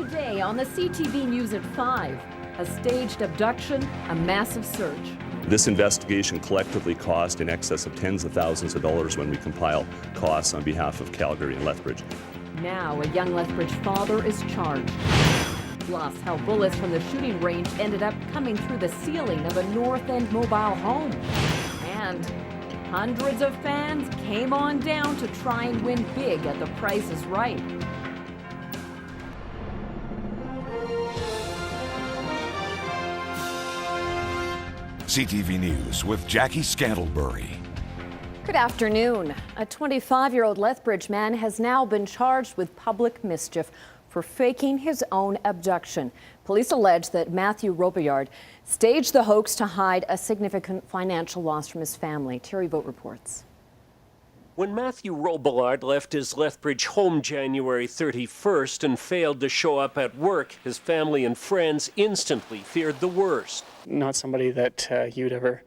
Today on the CTV News at 5, a staged abduction, a massive search. This investigation collectively cost in excess of tens of thousands of dollars when we compile costs on behalf of Calgary and Lethbridge. Now a young Lethbridge father is charged. Plus, how bullets from the shooting range ended up coming through the ceiling of a North End mobile home. And hundreds of fans came on down to try and win big at The Price is Right. CTV News with Jackie Scantlebury. Good afternoon. A 25-year-old Lethbridge man has now been charged with public mischief for faking his own abduction. Police allege that Matthew Robillard staged the hoax to hide a significant financial loss from his family. Terry Vogt reports. When Matthew Robillard left his Lethbridge home January 31st and failed to show up at work, his family and friends instantly feared the worst. Not somebody that you'd ever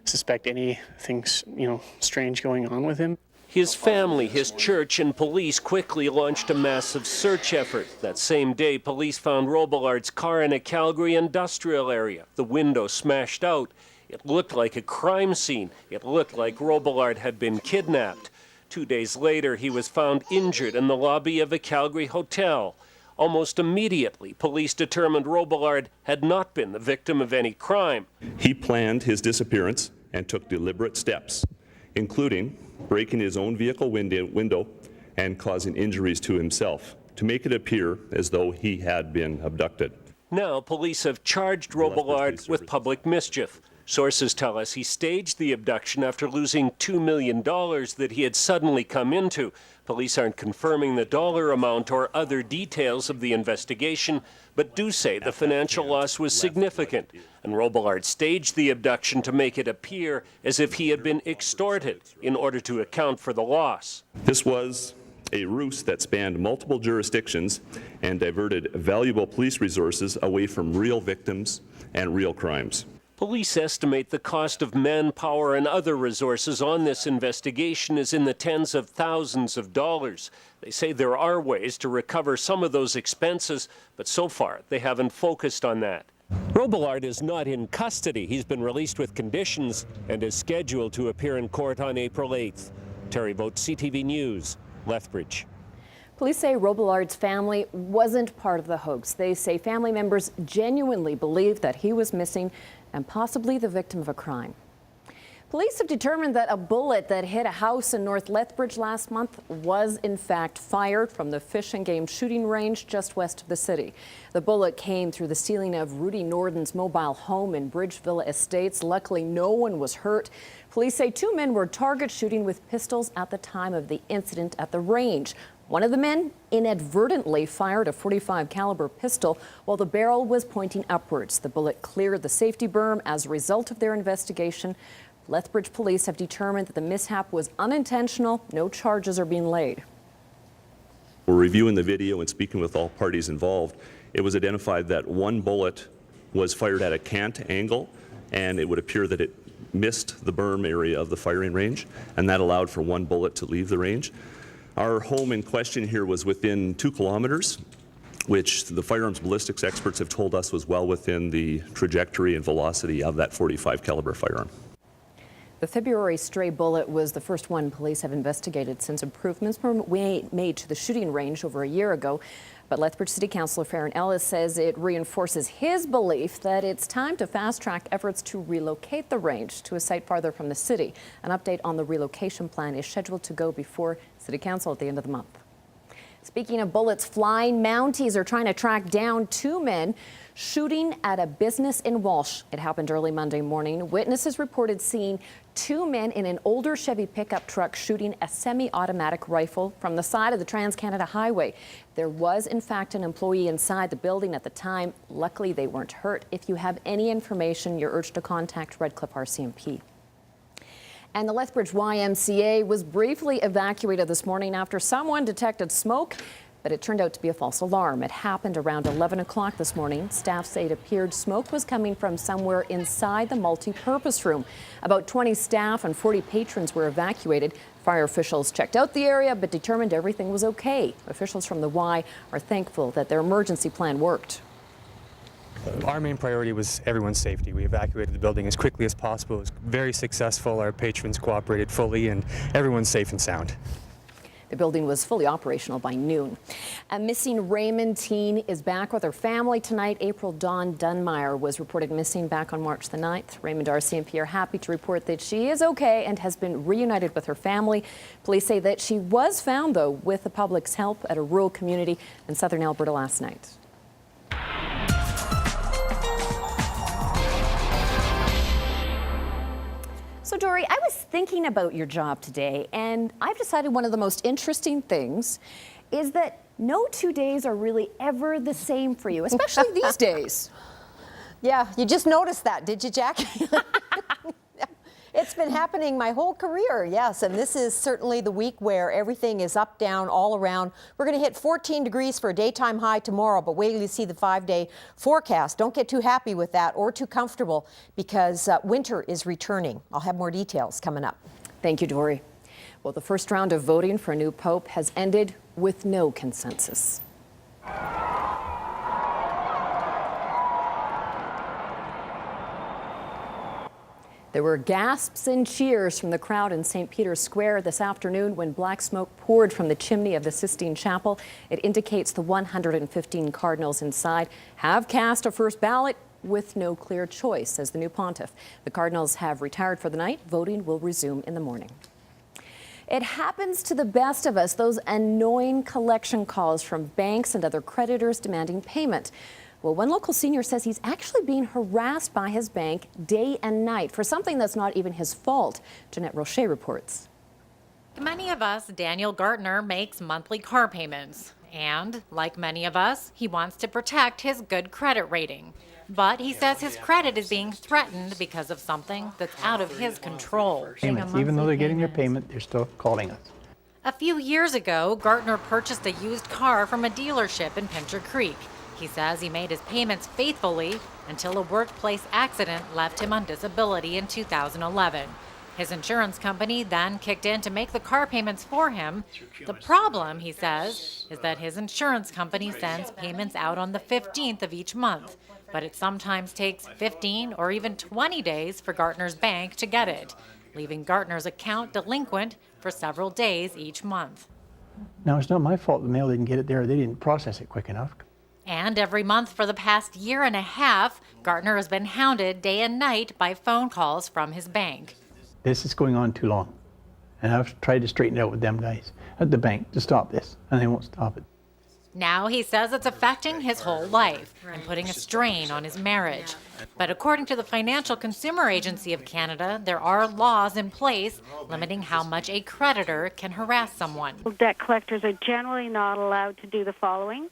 suspect anything, strange going on with him. His family, his church, and police quickly launched a massive search effort. That same day, police found Robillard's car in a Calgary industrial area. The window smashed out. It looked like a crime scene. It looked like Robillard had been kidnapped. 2 days later, he was found injured in the lobby of a Calgary hotel. Almost immediately, police determined Robillard had not been the victim of any crime. He planned his disappearance and took deliberate steps, including breaking his own vehicle window and causing injuries to himself to make it appear as though he had been abducted. Now, police have charged Robillard with public mischief. Sources tell us he staged the abduction after losing $2 million that he had suddenly come into. Police aren't confirming the dollar amount or other details of the investigation, but do say the financial loss was significant. And Robillard staged the abduction to make it appear as if he had been extorted in order to account for the loss. This was a ruse that spanned multiple jurisdictions and diverted valuable police resources away from real victims and real crimes. Police estimate the cost of manpower and other resources on this investigation is in the tens of thousands of dollars. They say there are ways to recover some of those expenses, but so far they haven't focused on that. Robillard is not in custody. He's been released with conditions and is scheduled to appear in court on April 8th. Terry Vogt, CTV News, Lethbridge. Police say Robillard's family wasn't part of the hoax. They say family members genuinely believed that he was missing and possibly the victim of a crime. Police have determined that a bullet that hit a house in North Lethbridge last month was in fact fired from the Fish and Game shooting range just west of the city. The bullet came through the ceiling of Rudy Norden's mobile home in Bridgeville Estates. Luckily, no one was hurt. Police say two men were target shooting with pistols at the time of the incident at the range. One of the men inadvertently fired a .45 caliber pistol while the barrel was pointing upwards. The bullet cleared the safety berm. As a result of their investigation, Lethbridge police have determined that the mishap was unintentional. No charges are being laid. We're reviewing the video and speaking with all parties involved. It was identified that one bullet was fired at a cant angle, and it would appear that it missed the berm area of the firing range, and that allowed for one bullet to leave the range. Our home in question here was within 2 kilometers, which the firearms ballistics experts have told us was well within the trajectory and velocity of that .45 caliber firearm. The February stray bullet was the first one police have investigated since improvements were made to the shooting range over a year ago. But Lethbridge City Councillor Farron Ellis says it reinforces his belief that it's time to fast-track efforts to relocate the range to a site farther from the city. An update on the relocation plan is scheduled to go before City Council at the end of the month. Speaking of bullets flying, Mounties are trying to track down two men shooting at a business in Walsh. It happened early Monday morning. Witnesses reported seeing two men in an older Chevy pickup truck shooting a semi-automatic rifle from the side of the Trans-Canada Highway. There was, in fact, an employee inside the building at the time. Luckily, they weren't hurt. If you have any information, you're urged to contact Redcliffe RCMP. And the Lethbridge YMCA was briefly evacuated this morning after someone detected smoke but it turned out to be a false alarm. It happened around 11 o'clock this morning. Staff say it appeared smoke was coming from somewhere inside the multi-purpose room. About 20 staff and 40 patrons were evacuated. Fire officials checked out the area but determined everything was okay. Officials from the Y are thankful that their emergency plan worked. Our main priority was everyone's safety. We evacuated the building as quickly as possible. It was very successful. Our patrons cooperated fully, and everyone's safe and sound. The building was fully operational by noon. A missing Raymond teen is back with her family tonight. April Dawn Dunmeyer was reported missing back on March the 9th. Raymond RCMP are happy to report that she is okay and has been reunited with her family. Police say that she was found, though, with the public's help at a rural community in southern Alberta last night. So, Dory, I was thinking about your job today, and I've decided one of the most interesting things is that no 2 days are really ever the same for you, especially these days. Yeah, you just noticed that, did you, Jackie? It's been happening my whole career, yes, and this is certainly the week where everything is up, down, all around. We're going to hit 14 degrees for a daytime high tomorrow, but wait till you see the 5-day forecast. Don't get too happy with that or too comfortable because winter is returning. I'll have more details coming up. Thank you, Dory. Well, the first round of voting for a new pope has ended with no consensus. There were gasps and cheers from the crowd in St. Peter's Square this afternoon when black smoke poured from the chimney of the Sistine Chapel. It indicates the 115 cardinals inside have cast a first ballot with no clear choice, says the new pontiff. The cardinals have retired for the night. Voting will resume in the morning. It happens to the best of us, those annoying collection calls from banks and other creditors demanding payment. Well, one local senior says he's actually being harassed by his bank day and night for something that's not even his fault. Jeanette Rocher reports. Many of us, Daniel Gartner makes monthly car payments. And, like many of us, he wants to protect his good credit rating. But he says his credit is being threatened because of something that's out of his control. Even though they're getting their payment, they're still calling us. A few years ago, Gartner purchased a used car from a dealership in Pincher Creek. He says he made his payments faithfully until a workplace accident left him on disability in 2011. His insurance company then kicked in to make the car payments for him. The problem, he says, is that his insurance company sends payments out on the 15th of each month, but it sometimes takes 15 or even 20 days for Gartner's bank to get it, leaving Gartner's account delinquent for several days each month. Now, it's not my fault the mail didn't get it there. They didn't process it quick enough. And every month for the past year and a half, Gartner has been hounded day and night by phone calls from his bank. This is going on too long. And I've tried to straighten it out with them guys at the bank to stop this, and they won't stop it. Now he says it's affecting his whole life and putting a strain on his marriage. But according to the Financial Consumer Agency of Canada, there are laws in place limiting how much a creditor can harass someone. Debt collectors are generally not allowed to do the following: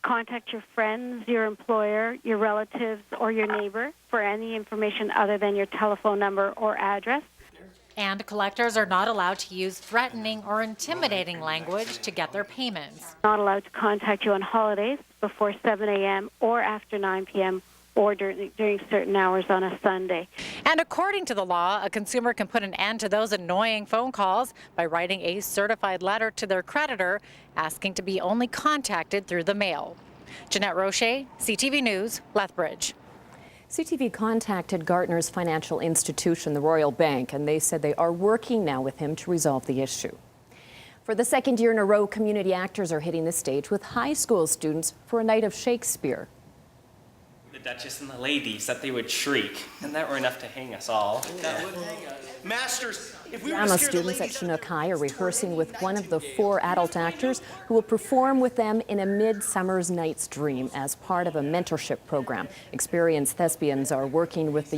contact your friends, your employer, your relatives, or your neighbor for any information other than your telephone number or address. And collectors are not allowed to use threatening or intimidating language to get their payments. Not allowed to contact you on holidays before 7 a.m. or after 9 p.m. or during certain hours on a Sunday. And according to the law, a consumer can put an end to those annoying phone calls by writing a certified letter to their creditor asking to be only contacted through the mail. Jeanette Rocher, CTV News, Lethbridge. CTV contacted Gartner's financial institution, the Royal Bank, and they said they are working now with him to resolve the issue. For the second year in a row, community actors are hitting the stage with high school students for a night of Shakespeare. The Duchess and the ladies, that they would shriek, and that were enough to hang us all. That would hang us. Masters, if we Drama students at Chinook High are rehearsing with one of the 4 adult actors who will perform with them in A Midsummer's Night's Dream as part of a mentorship program. Experienced thespians are working with the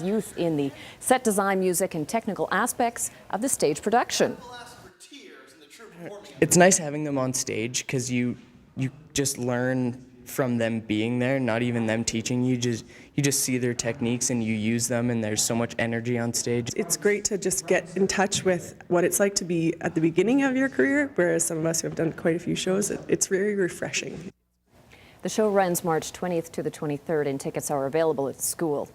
youth in the set design, music, and technical aspects of the stage production. It's nice having them on stage because you just learn from them being there, not even them teaching you. You just see their techniques and you use them, and there's so much energy on stage. It's great to just get in touch with what it's like to be at the beginning of your career, whereas some of us who have done quite a few shows, it's very refreshing. The show runs March 20th to the 23rd, and tickets are available at the school.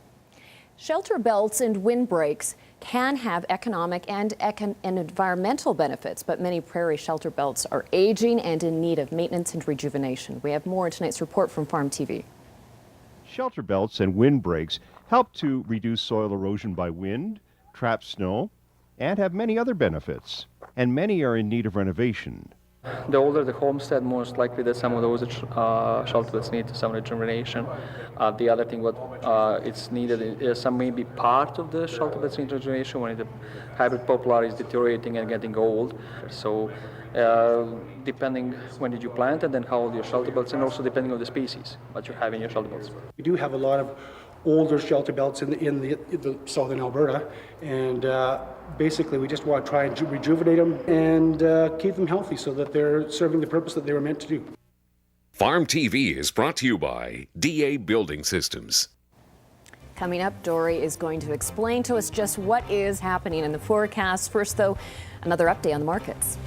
Shelter belts and windbreaks can have economic and environmental benefits, but many prairie shelter belts are aging and in need of maintenance and rejuvenation. We have more in tonight's report from Farm TV. Shelter belts and windbreaks help to reduce soil erosion by wind, trap snow, and have many other benefits. And many are in need of renovation. The older the homestead, most likely that some of those shelter belts need some rejuvenation. The other thing what it's needed is some maybe part of the shelter belts need rejuvenation when the hybrid poplar is deteriorating and getting old. So depending when did you plant and then how old your shelter belts, and also depending on the species what you have in your shelter belts. We do have a lot of older shelter belts in the southern Alberta, and basically we just want to try and rejuvenate them and keep them healthy so that they're serving the purpose that they were meant to do. Farm TV is brought to you by DA Building Systems. Coming up, Dory is going to explain to us just what is happening in the forecast. First, though, another update on the markets.